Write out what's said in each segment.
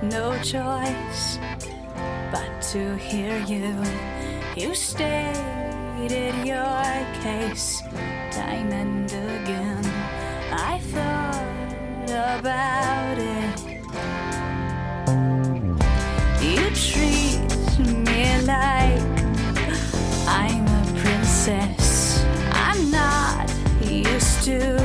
no choice but to hear you. You stated your case time and again. I thought about it. You treat me like I'm a princess. I'm not used to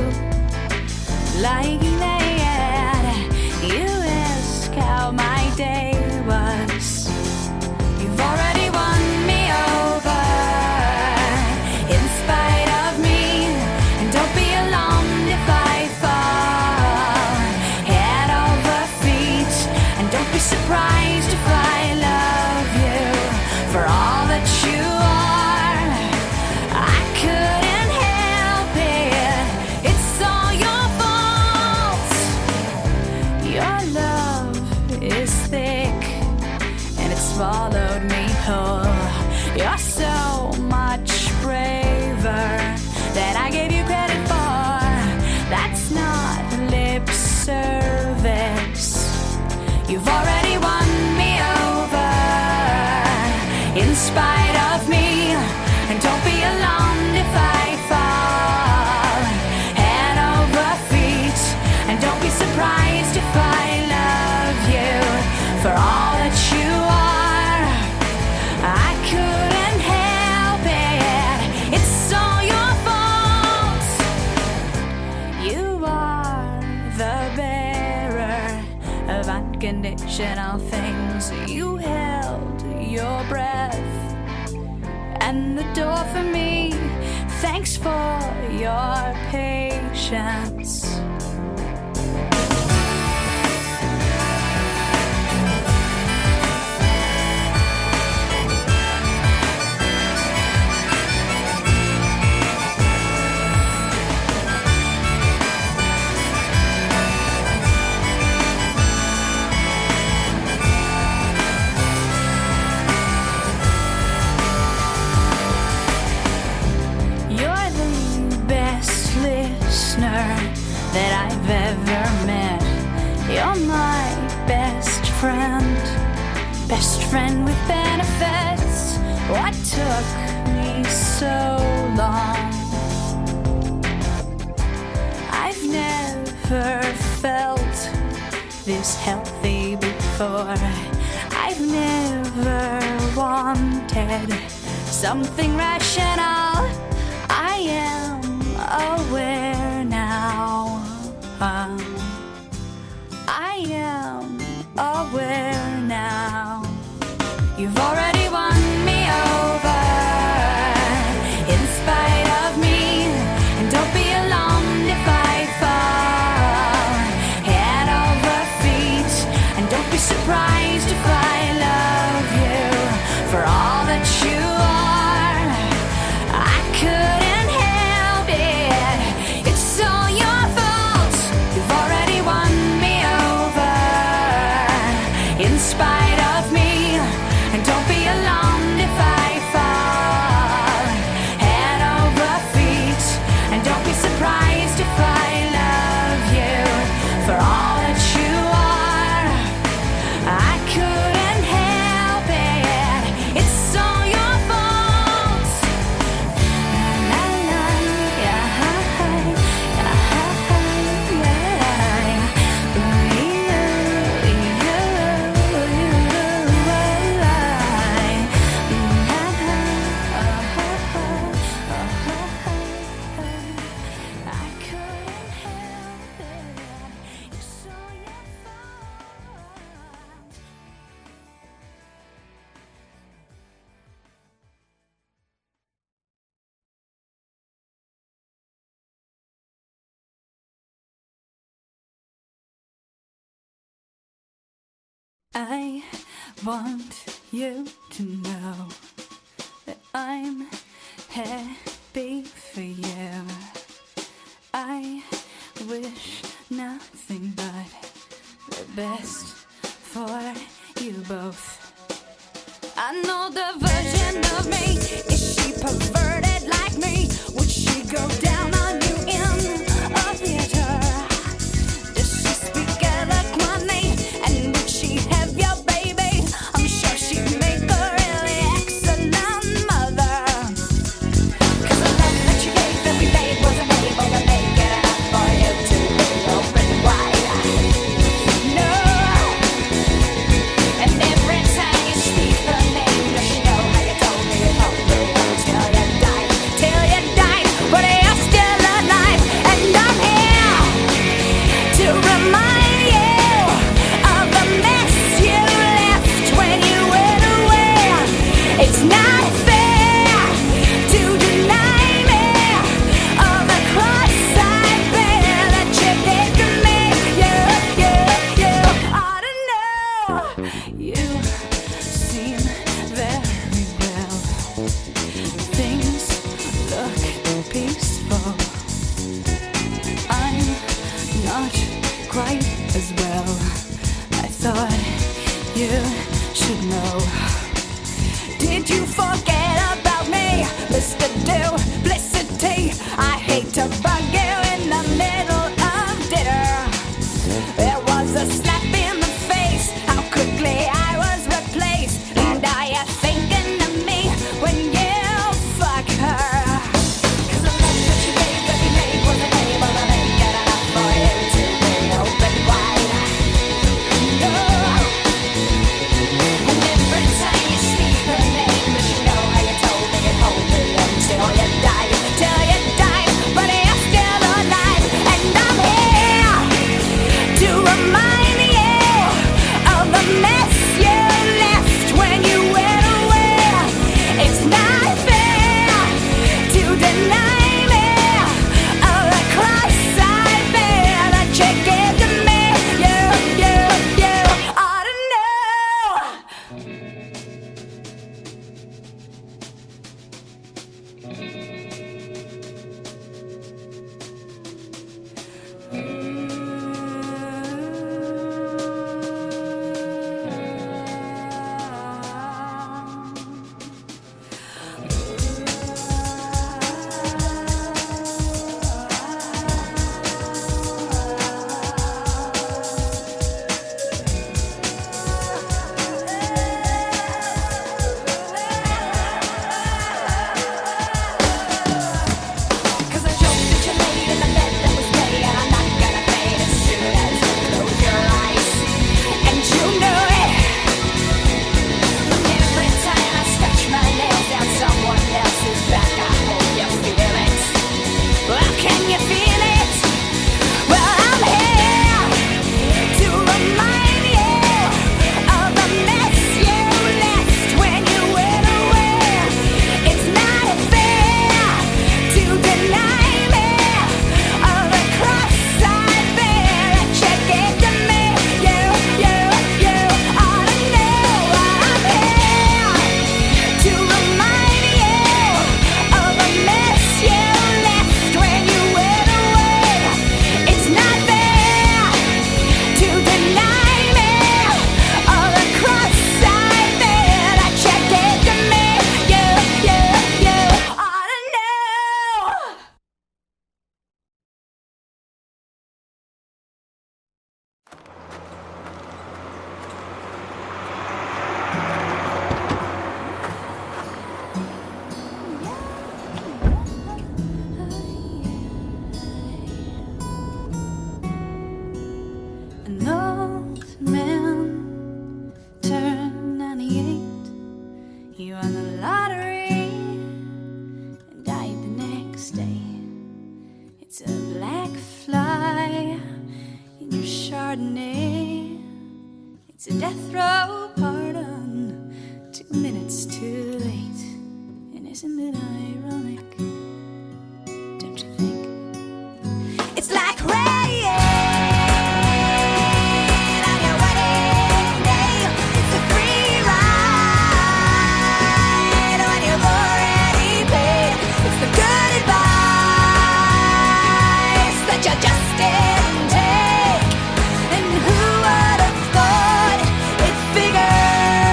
like that. You ask how my day was. You've already won me over in spite of me. And don't be alarmed if I fall head over feet. And don't be surprised if I love you for all that you are. I couldn't help it. It's all your fault. Your love is thick and it's swallowed me whole. You're so much braver than I gave you credit for. That's not lip service. You've already won me over in spite of me. And don't be alarmed if I fall head over feet. And don't be surprised if I love you for all that you are. I couldn't help it. It's all your fault. You are the bearer of unconditional things. You held your breath and the door for me. Thanks for your patience. You're the best listener that I've ever met. You're my best friend with benefits. What took me so long? I've never felt this healthy before. I've never wanted something rational. I am aware now. I am aware now. You've already won me over in spite of me. And don't be alarmed if I fall head over feet. And don't be surprised if I love you for all that you are. I couldn't help it. It's all your fault. You've already won me over in spite of me. And don't be alarmed if I fall head over feet. And don't be surprised if I love you for all that you are. I couldn't help it. It's all your fault. La, la, yeah, I couldn't help it. It's all your fault. I want you to know that I'm happy for you. I wish nothing but the best for you both. I know the version of me. Is she perverted like me? Would she go down on you in a theater? Does she speak eloquently? And would she have quite as well. I thought you should know. Did you forget about me, Mr. Duplicity? I hate to bug you in the middle of dinner. There was a slap in the face, how quickly I was replaced. And are you thinking of me when you fuck her? 'Cause the love that you gave that you made wasn't able to make it enough for you to be open wide. No. And every time you speak her name, but you know how you told me you'd hold me until you died, till you died. But you're still alive, and I'm here to remind you of the mess you left when you went away. It's not fair to deny me of the cross I bear that you gave to me. You ought to know. Cause the joke that you made in the bed that was made, and I'm not gonna fade as soon as you close your eyes. And you know it. Every time I scratch my nails down someone else's back, I hope you feel it. Well, can you feel it? Well, I'm here to remind you of the mess you left when you went away. It's not fair to deny me of the cross I bear that you gave to me. You ought to know I'm here to remind you of the mess you left when you went away. It's not fair to deny me of the cross I bear that you gave to me. You ought to know. An old man turned 98. He won the lottery and died the next day. It's a black fly in your Chardonnay. It's a death row pardon, 2 minutes too late. And isn't it ironic? Don't you think? It's like rain on your wedding day. It's a free ride when you've already paid. It's the good advice that you just didn't take. And who would have thought it figures?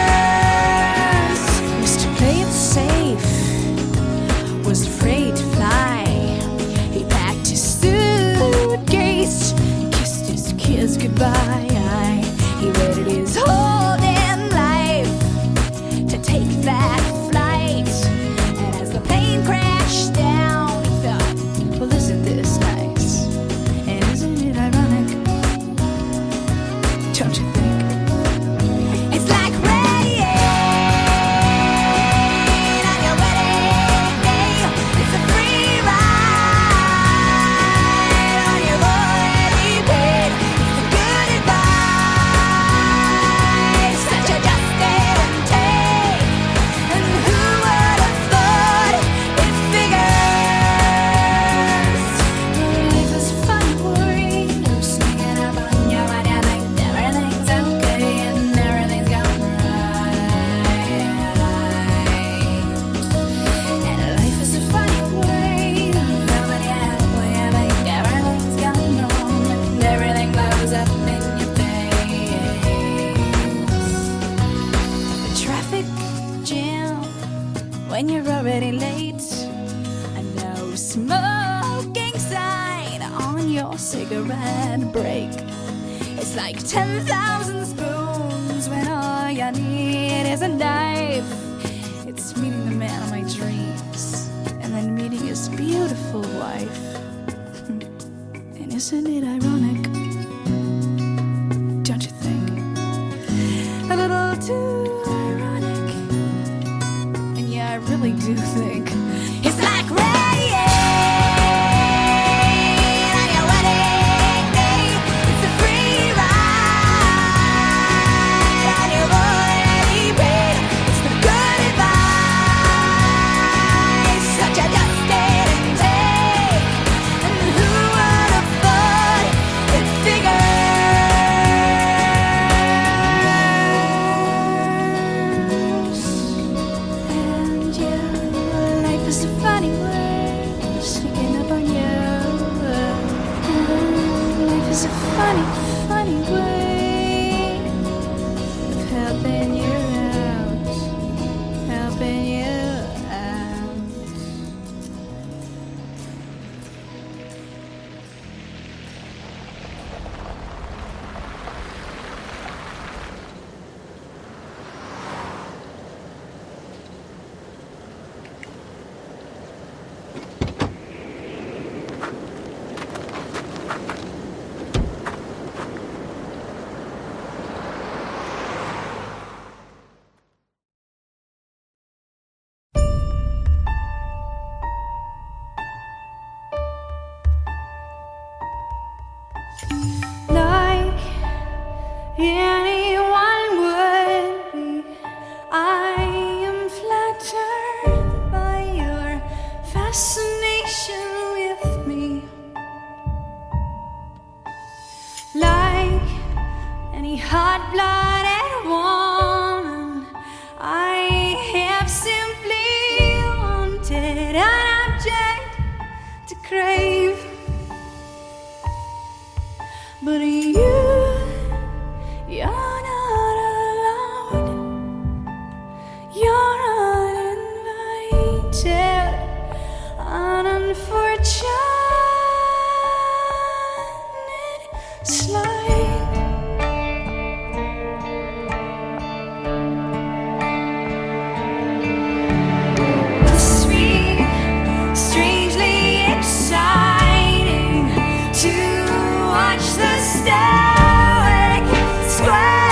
Mr. Play It Safe was afraid on your cigarette break. It's like 10,000 spoons when all you need is a knife. It's meeting the man of my dreams and then meeting his beautiful wife. And isn't it ironic? Don't you think? A little too ironic. And yeah, I really do think it's like rain on your wedding day. It's a free ride on your already paid. It's the good advice that you just didn't take. And who would have thought it figures? And yeah, life is a funny way of sneaking up on you. Life is a funny, funny way of helping you out, helping you out. Like anyone would be, I am flattered by your fascination with me. Like any hot-blooded woman, I have simply wanted an object to crave. But you're not allowed. You're uninvited, an unfortunate slide. Must be strangely exciting to watch the stoic square.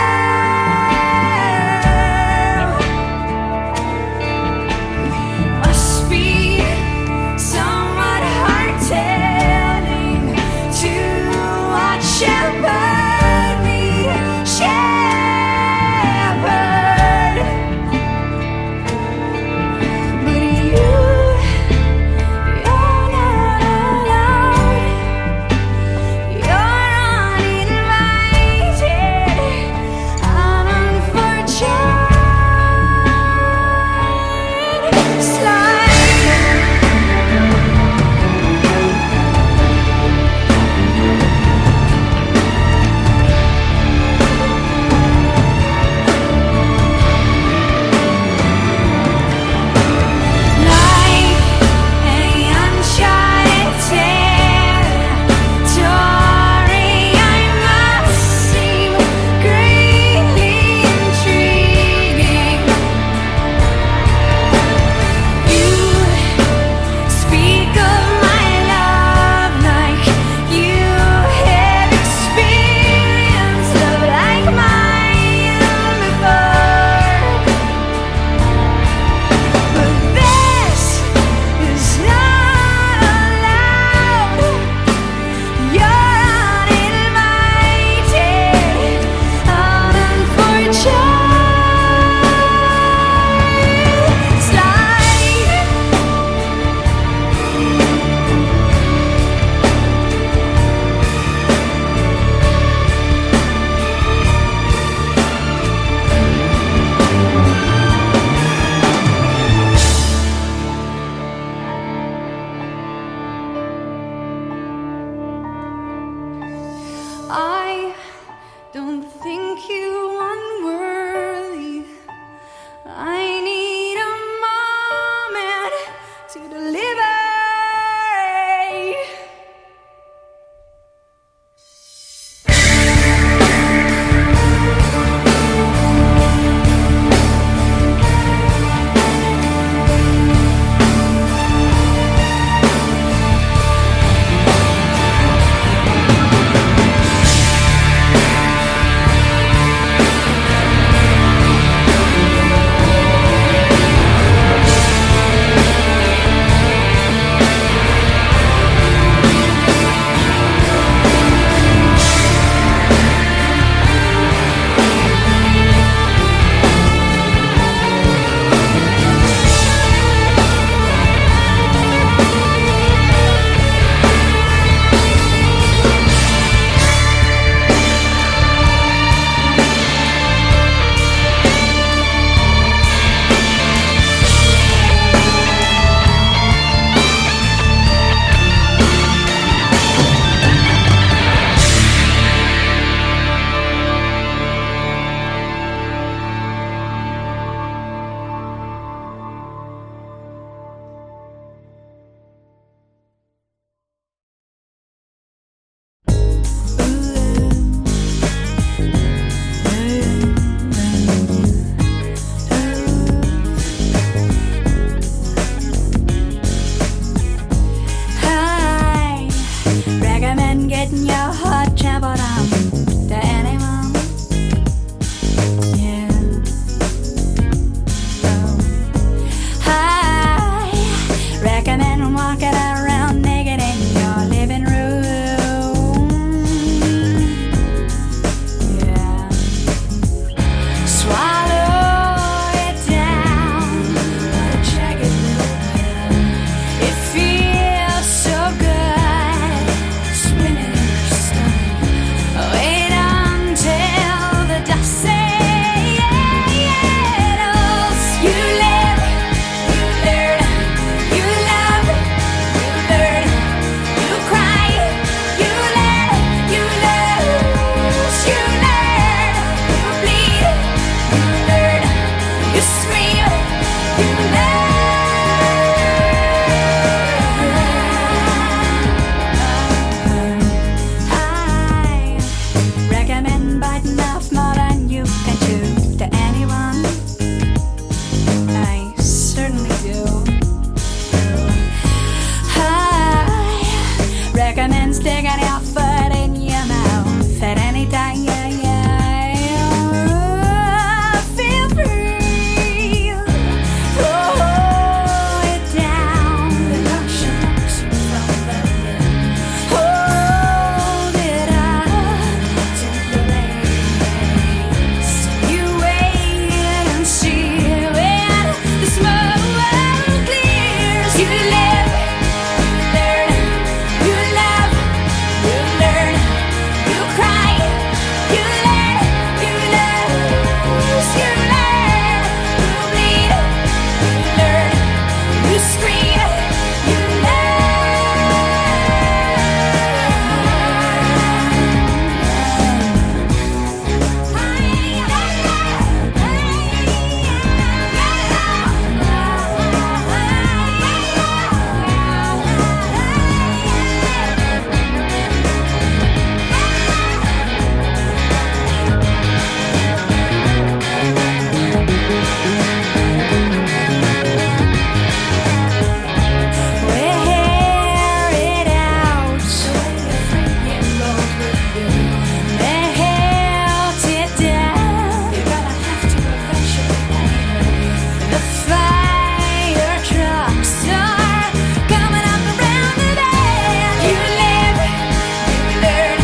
Must be somewhat heart-telling to watch you burn me, shepherd. But you're not allowed. You're uninvited, an unfortunate slide. Like any uncharted territory, I must seem greatly intriguing. You speak of my love like you have experienced love like mine before. But this is not allowed. You're uninvited, an unfortunate slide. I don't think you unworthy. I need a moment to deliberate. letting your heart travel down to anyone. Yeah. Oh. I recommend walking around naked in your living room. Yeah. Swallow it down. What a jagged little pill. It feels so good, swimming in your stomach. Wait until the dust settles. You live, you learn, you love, you learn, you cry, you learn, you lose, you learn, you bleed, you learn, you scream, you learn. I recommend biting off more than you can chew to anyone. I certainly do. I recommend sticking your foot in your mouth at any time. Feel free. Throw it down. The lotion knocks you from the limb. Hold it up to the place. You wait and see when the smoke clears. You live, you learn, you love, you learn, you cry, you learn, you lose, you learn, you bleed, you learn, you scream, you wear it out. Melt it down. You're gonna have to eventually. The fire trucks are coming up around the bend. You live, you learn,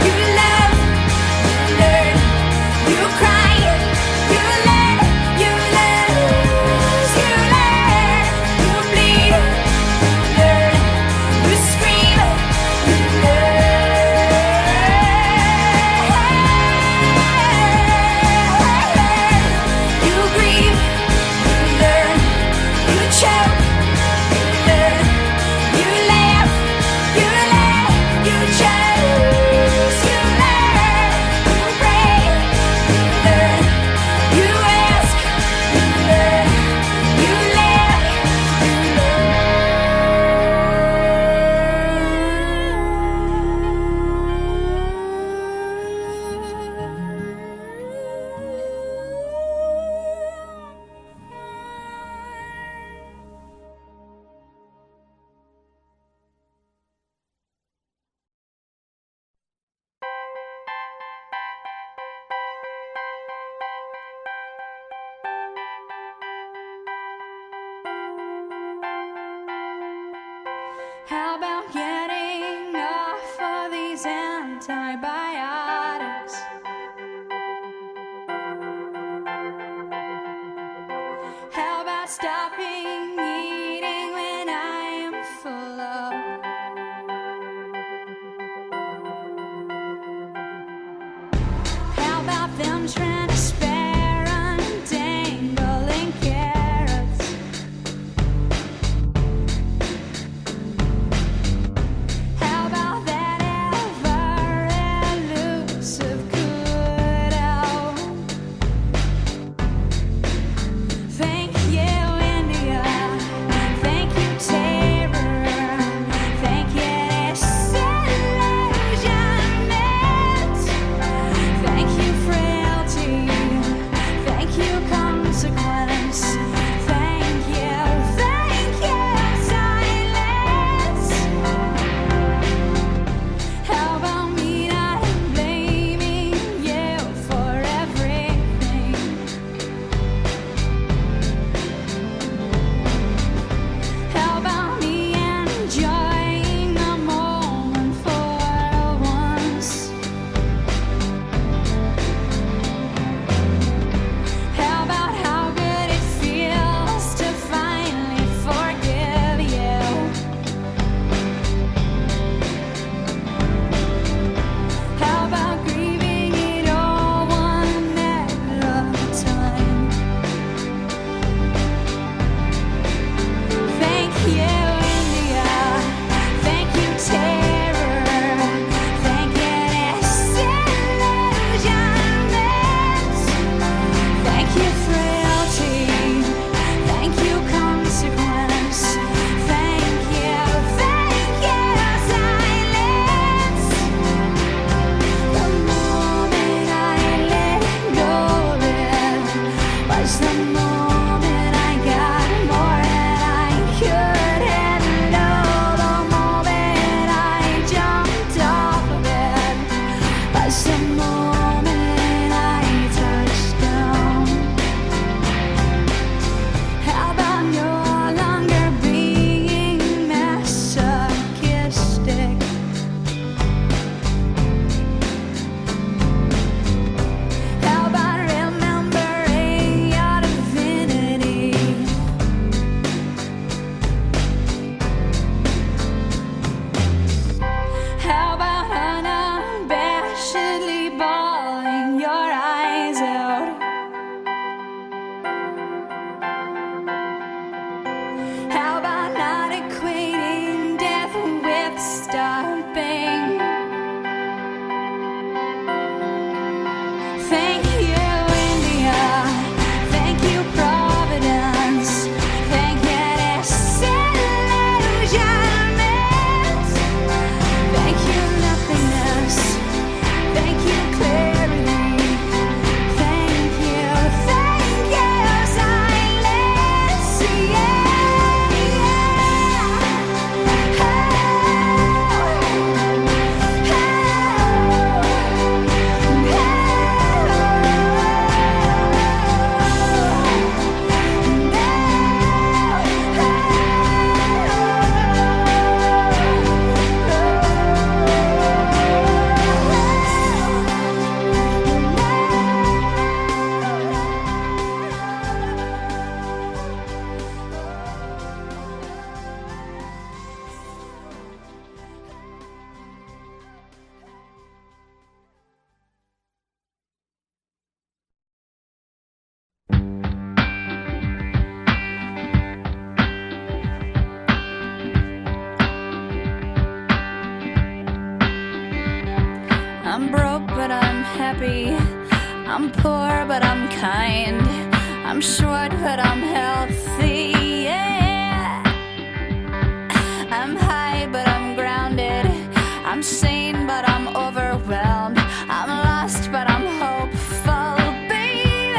you love, you learn, you cry, you learn, you lose, you learn, you bleed, you learn, you scream, you learn, you grieve, you learn, you choke, you learn, you laugh, you laugh, you choose, you learn, you pray, you learn, you ask, you learn, you live, How about getting off of these antibiotics? How about stopping eating when I am full of? How about them trying to spare untangling carrots? How about that ever elusive ghta? Thank you, India. Thank you, terror. Thank you, disillusionment. Thank you, frailty. I'm broke, but I'm happy. I'm poor, but I'm kind. I'm short, but I'm healthy. Yeah. I'm high, but I'm grounded. I'm sane, but I'm overwhelmed. I'm lost, but I'm hopeful, baby.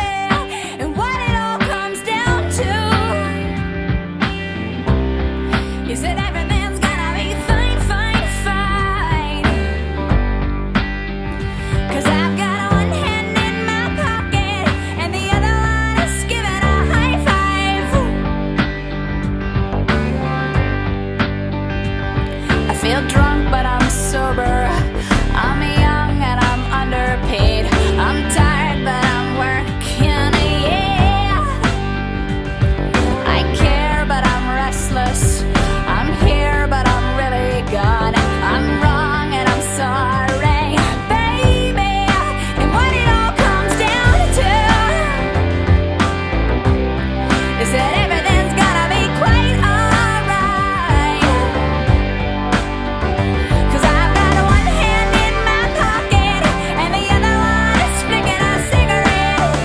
And what it all comes down to is that everything's gonna be fine, fine, fine. 'Cause I've got one hand in my pocket and the other one is giving a high five. I feel drunk, but I'm sober. I'm young and I'm underpaid. I'm tired, but I'm working, yeah. I care, but I'm restless. I'm here, but I'm really gone. I'm wrong and I'm sorry, baby. And what it all comes down to is that everything's gonna be quite alright. 'Cause I've got one hand in my pocket and the other one is flicking a cigarette.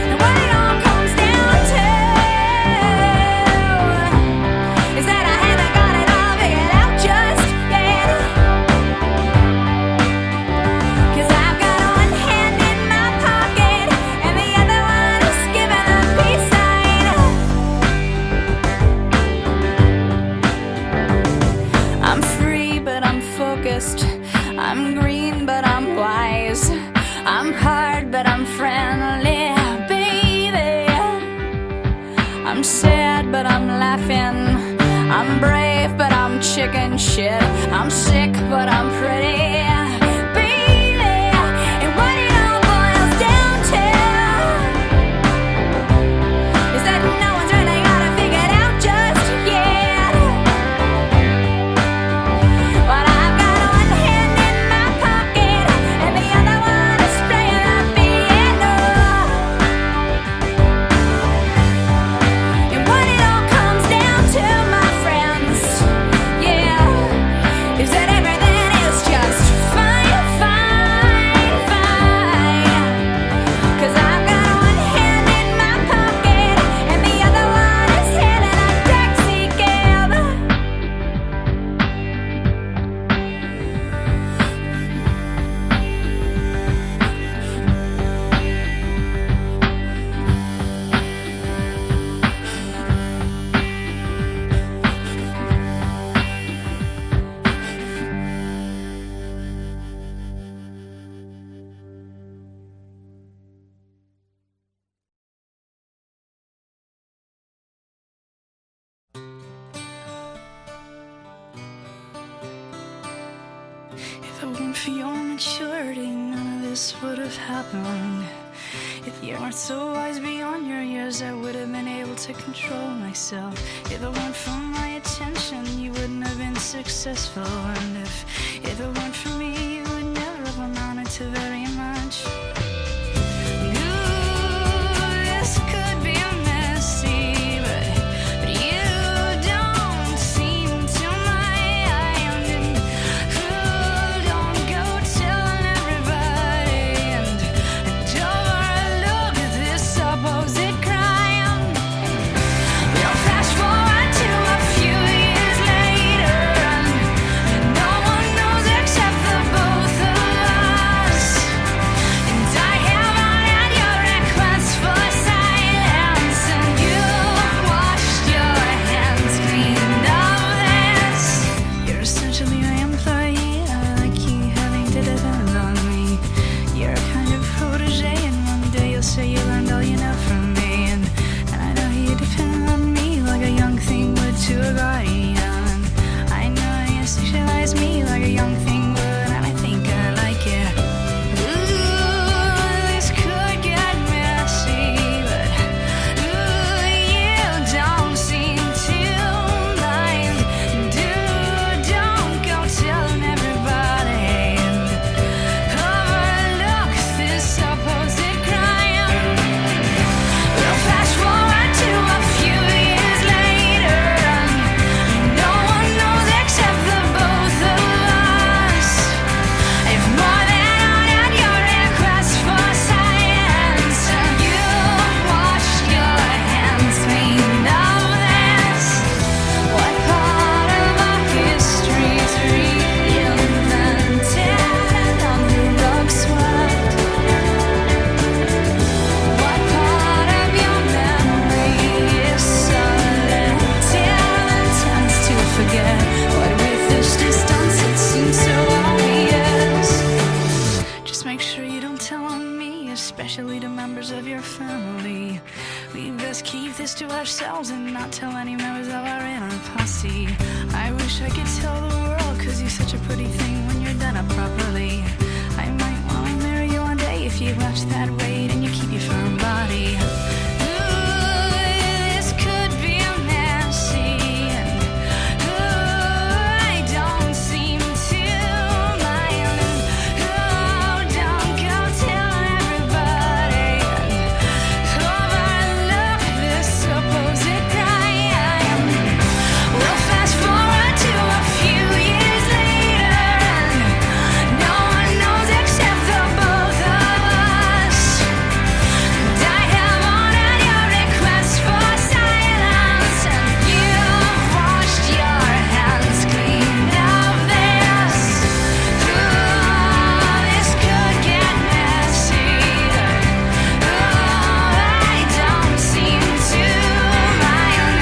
And what it all comes down to is that I haven't got it all figured out just yet. 'Cause I've got one hand in my pocket and the other one is giving a peace sign. I'm free, but I'm focused. I'm green, but I'm wise. I'm hard, but I'm friendly, baby. I'm sad, but I'm laughing. I'm brave, but I'm chicken shit. I'm sick, but I'm pretty, baby. And what it all boils down to is that no one's really got it figured out just yet. But I've got one hand in my pocket and the other one is playing the piano. And what it all comes down to, my friends, yeah, is that everything is just fine, fine, fine. 'Cause I've got one hand in my pocket and the other one is hailing a taxi cab. If it weren't for your maturity, none of this would have happened. If you weren't so wise beyond your years, I would have been able to control myself. If it weren't for my attention, you wouldn't have been successful. And if it weren't for me, you would never have amounted to very much. This could be messy, but you don't seem to mind. And don't go telling everybody, and don't overlook this supposed crime. We'll flash forward to a few years later, and no one knows except the both of us. And us keep this to ourselves and not tell any members of our inner posse. I wish I could tell the world, cause you're such a pretty thing when you're done up properly. I might wanna marry you one day if you watch that weight and you keep your firm body. Ooh, this could be messy, and ooh, I don't seem to mind. Oh, don't go tell everybody, and overlook this supposed crime. We'll fast forward to a few years later, and no one knows except the both of us. And I have honored your request for silence, and you've washed your hands clean of this. Ooh, this could get messy. Ooh, I don't seem to mind.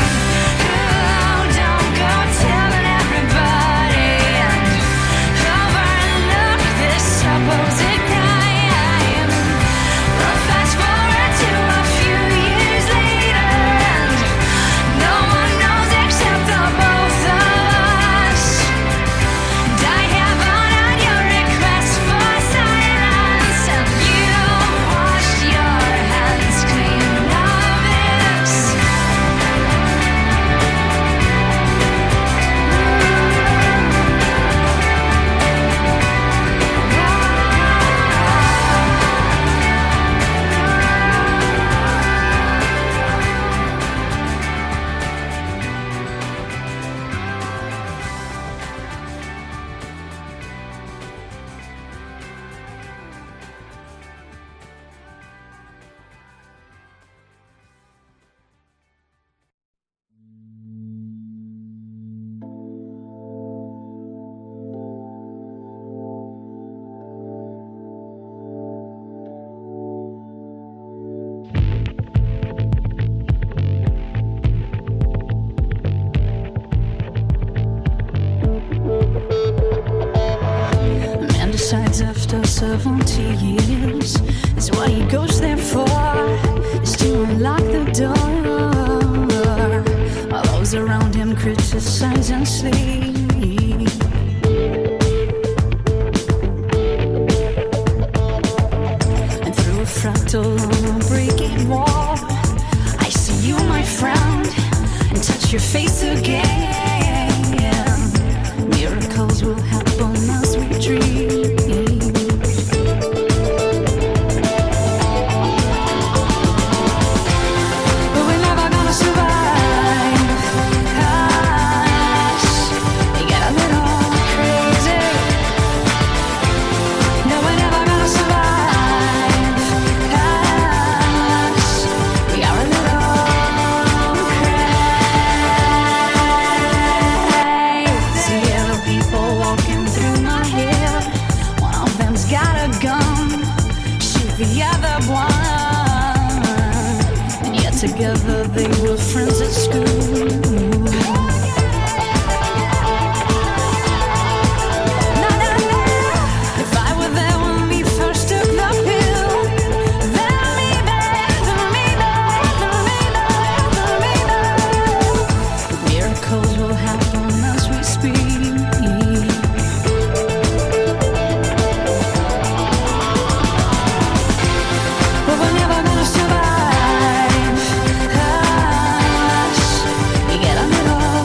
Ooh, don't go telling everybody, and overlook this supposed crime. We'll fast forward to a few years later, and no one knows except the both of us. And I have honored your request for silence, and you've washed your hands clean of this. A man decides after 70 years is what he goes there for, is to unlock the door. While those around him criticize and sleep. And through a fractal on a breaking wall, I see you, my friend, and touch your face again. Miracles will happen as we dream. But we're never gonna survive. 'Cause we get a little crazy. No, we're never gonna survive. 'Cause we are a little crazy. Other people walking through my head. One of them's got a gun. Shoot the other one. And yet together they were friends at school. Na, na, na. If I were there when we first took the pill, then maybe, miracles will happen as we speak. But we're never gonna survive. 'Cause we get a little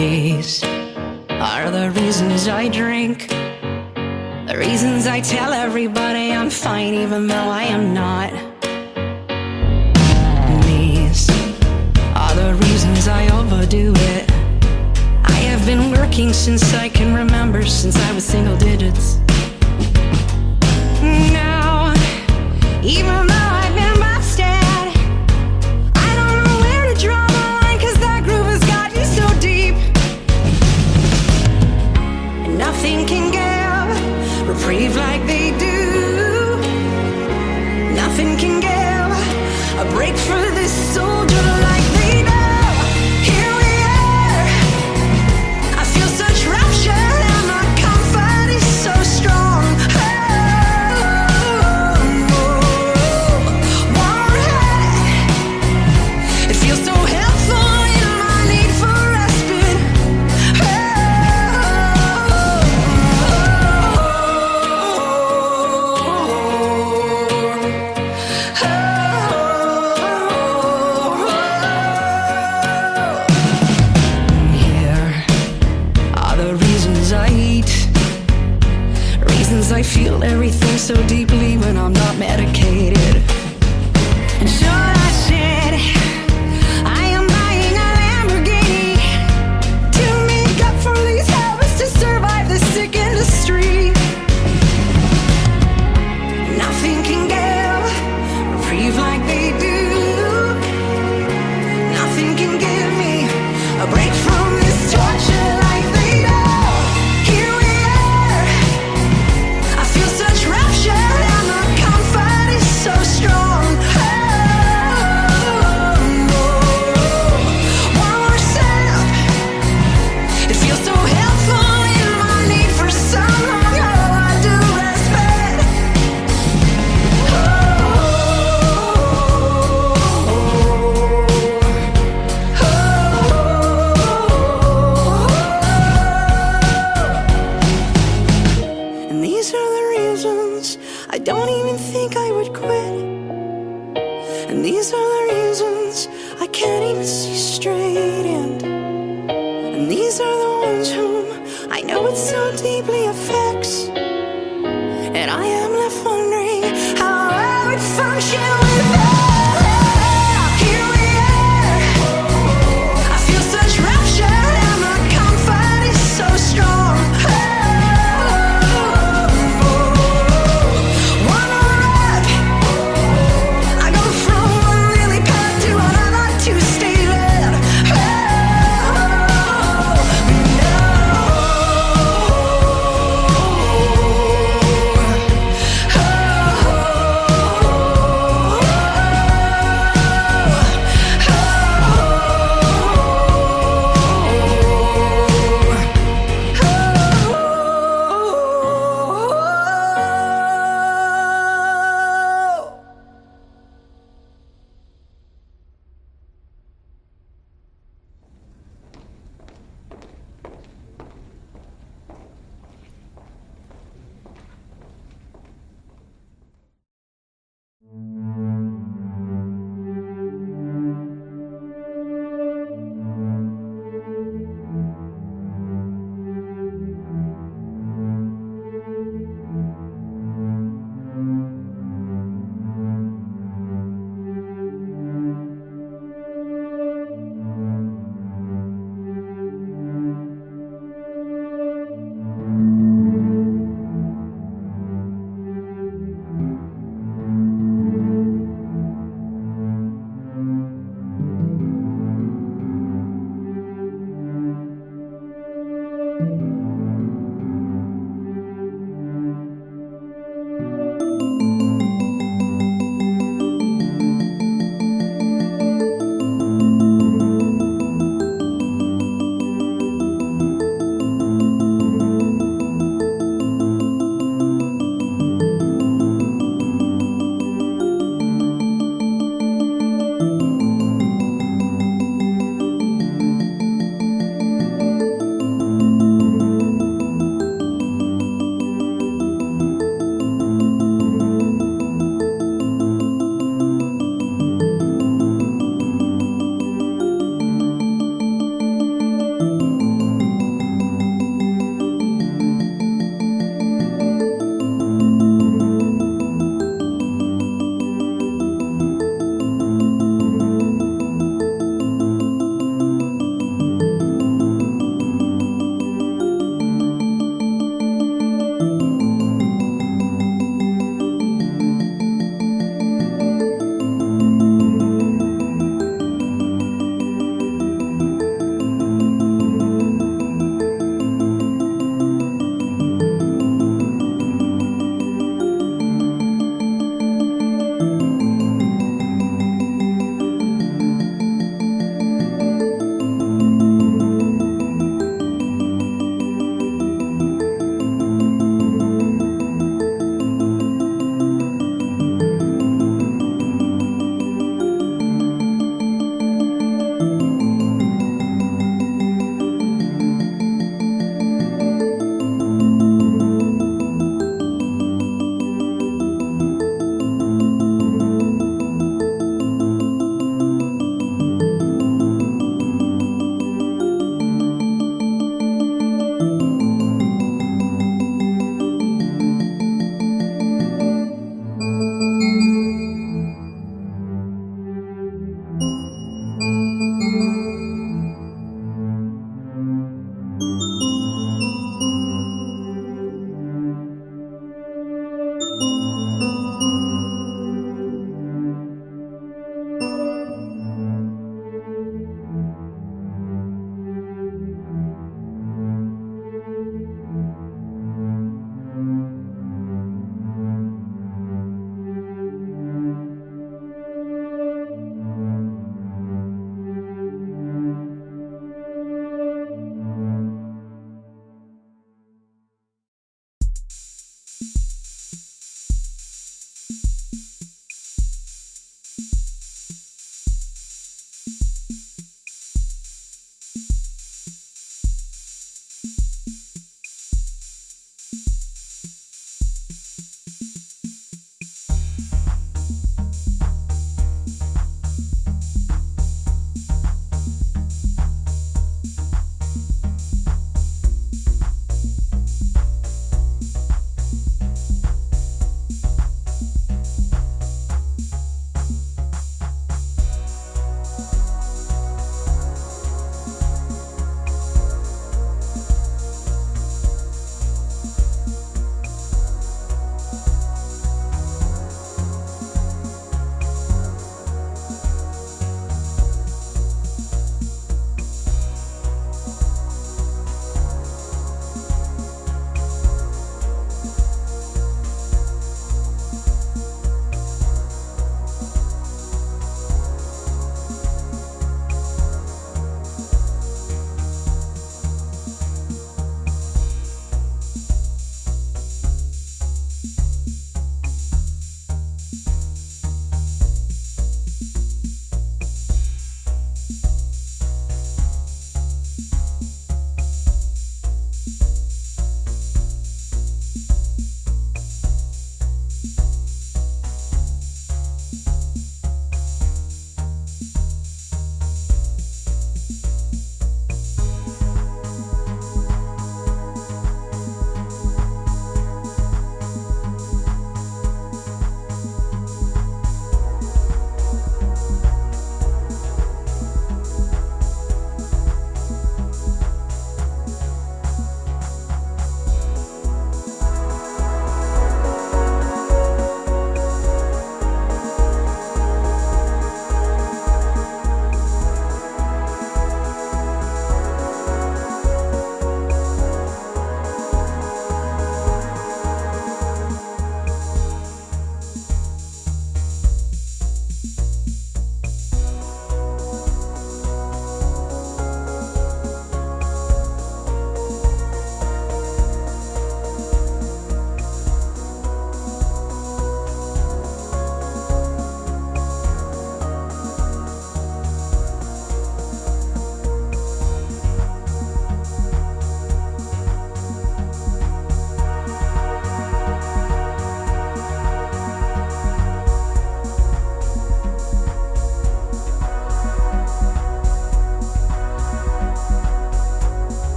These are the reasons I drink, the reasons I tell everybody I'm fine even though I am not. These are the reasons I overdo it. I have been working since I can remember, since I was single digits. Now, even though I've been busted, I don't know where to draw the line, 'cause that groove has got you so deep. And nothing can give reprieve like they do. Nothing can give a break for this soldier like they do. Here we are. I feel such rapture and my comfort is so strong. It feels so helpful in my need for respite. Here are the reasons I eat, reasons I feel everything so deeply when I'm not medicated. And sure I said I am buying a Lamborghini to make up for these habits, to survive this sick industry. Nothing can give reprieve like they do. Nothing can give me a break from this torture like they do. Here we are. I feel such rapture and my comfort is so strong. One more step. It feels so helpful in my need for someone. Oh, I do respect. And these are the reasons I don't even think I would quit. And these are the reasons I can't even see straight. And these are the ones whom I know it so deeply affects. And I am left wondering how I would function without. Here we are. I feel such rapture and my comfort is so strong. One more rep. I go from one really bad to another to stay lit.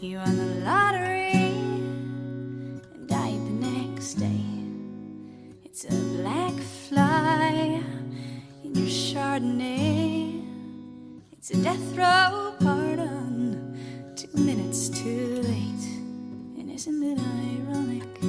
You won the lottery and died the next day. It's a black fly in your Chardonnay. It's a death row pardon, 2 minutes too late. And isn't it ironic?